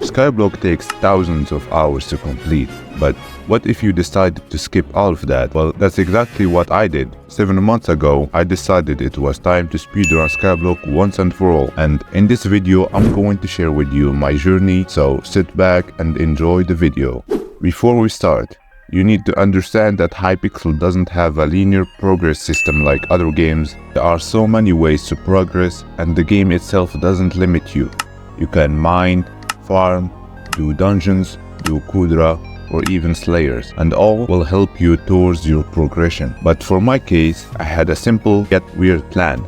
Skyblock takes thousands of hours to complete, but what if you decided to skip all of that? Well, that's exactly what I did. 7 months ago, I decided it was time to speedrun Skyblock once and for all, and in this video, I'm going to share with you my journey, so sit back and enjoy the video. Before we start, you need to understand that Hypixel doesn't have a linear progress system like other games. There are so many ways to progress, and the game itself doesn't limit you. You can mine, farm, do dungeons, do kudra, or even slayers, and all will help you towards your progression. But for my case, I had a simple yet weird plan.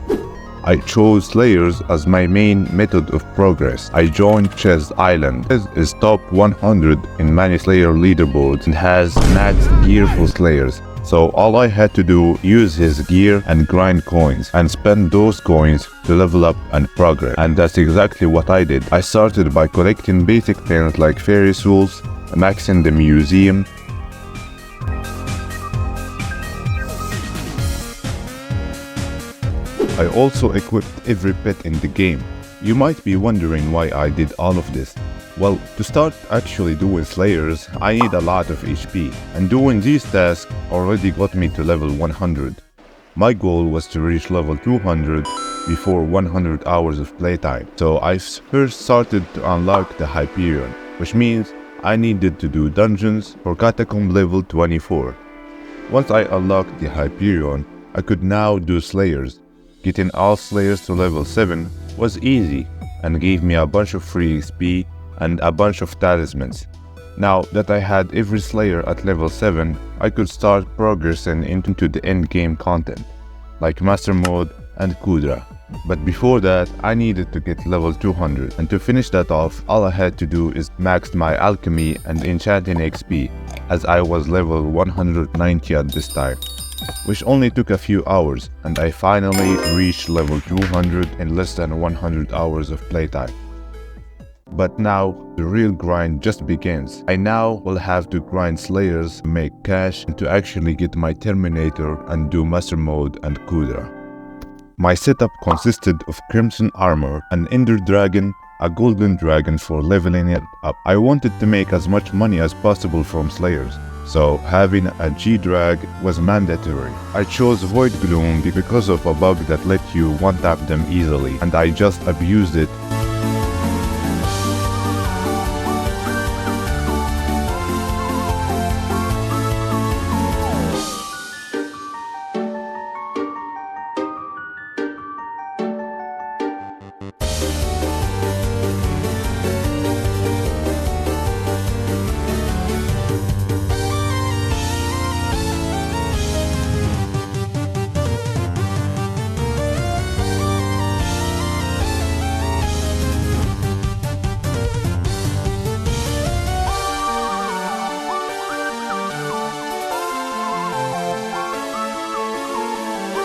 I chose slayers as my main method of progress. I joined Chess Island. Chess is top 100 in many slayer leaderboards and has max gear for slayers. So all I had to do use his gear and grind coins and spend those coins to level up and progress. And that's exactly what I did. I started by collecting basic things like Ferris wheels, maxing the museum, I also equipped every pet in the game. You might be wondering why I did all of this. Well, to start actually doing slayers, I need a lot of HP, and doing these tasks already got me to level 100. My goal was to reach level 200 before 100 hours of playtime. So I first started to unlock the Hyperion, which means I needed to do dungeons for catacomb level 24. Once I unlocked the Hyperion, I could now do slayers. Getting all slayers to level 7 was easy and gave me a bunch of free XP and a bunch of talismans. Now that I had every slayer at level 7, I could start progressing into the endgame content, like Master Mode and Kudra. But before that, I needed to get level 200, and to finish that off, all I had to do is max my alchemy and enchanting XP, as I was level 190 at this time, which only took a few hours, and I finally reached level 200 in less than 100 hours of playtime. But now, the real grind just begins. I now will have to grind slayers, make cash, and to actually get my terminator and do master mode and kudra. My setup consisted of crimson armor, an ender dragon, a golden dragon for leveling it up. I wanted to make as much money as possible from slayers, so having a G-Drag was mandatory. I chose Void Gloom because of a bug that let you one-tap them easily, and I just abused it.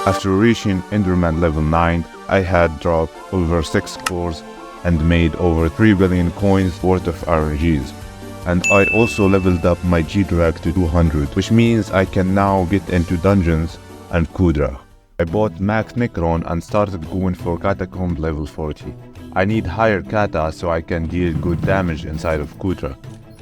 After reaching Enderman level 9, I had dropped over 6 cores and made over 3 billion coins worth of RNGs. And I also leveled up my G-Drag to 200, which means I can now get into dungeons and kudra. I bought Max Necron and started going for Catacomb level 40. I need higher kata so I can deal good damage inside of kudra.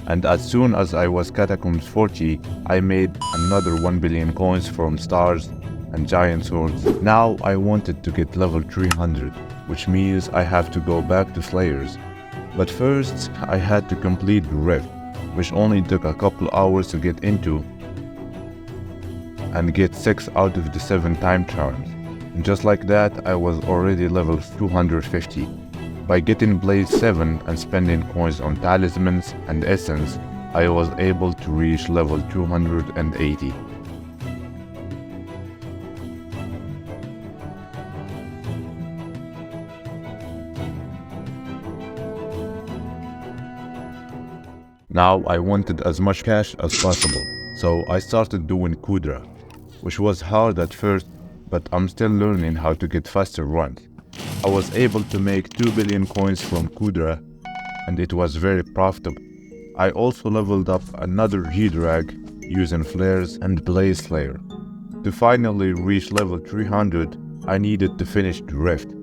And as soon as I was Catacombs 40, I made another 1 billion coins from stars and giant swords. Now I wanted to get level 300, which means I have to go back to slayers. But first, I had to complete the rift, which only took a couple hours to get into, and get 6 out of the 7 time charms. And just like that, I was already level 250. By getting Blaze 7 and spending coins on talismans and essence, I was able to reach level 280. Now I wanted as much cash as possible, so I started doing kudra, which was hard at first, but I'm still learning how to get faster runs. I was able to make 2 billion coins from kudra, and it was very profitable. I also leveled up another G-Drag using flares and Blaze Slayer. To finally reach level 300, I needed to finish the rift.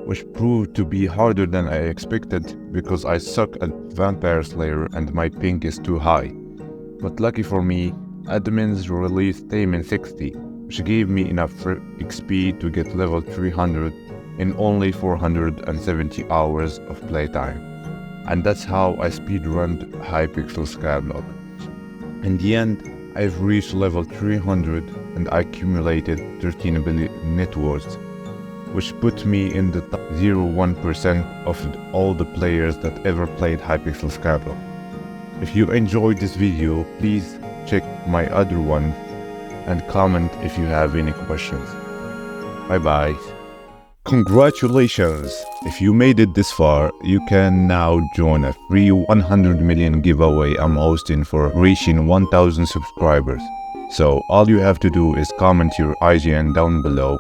which proved to be harder than I expected because I suck at Vampire Slayer and my ping is too high. But lucky for me, admins released Tamen 60, which gave me enough XP to get level 300 in only 470 hours of playtime. And that's how I speedrunned Hypixel skyblock. In the end, I've reached level 300 and I accumulated 13 billion net worth, which put me in the top 0.1% of all the players that ever played Hypixel skyblock. If you enjoyed this video, please check my other one and comment if you have any questions. Bye bye. Congratulations! If you made it this far, you can now join a free 100 million giveaway I'm hosting for reaching 1000 subscribers. So all you have to do is comment your IGN down below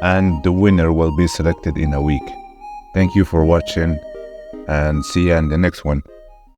and the winner will be selected in a week. Thank you for watching and see you in the next one.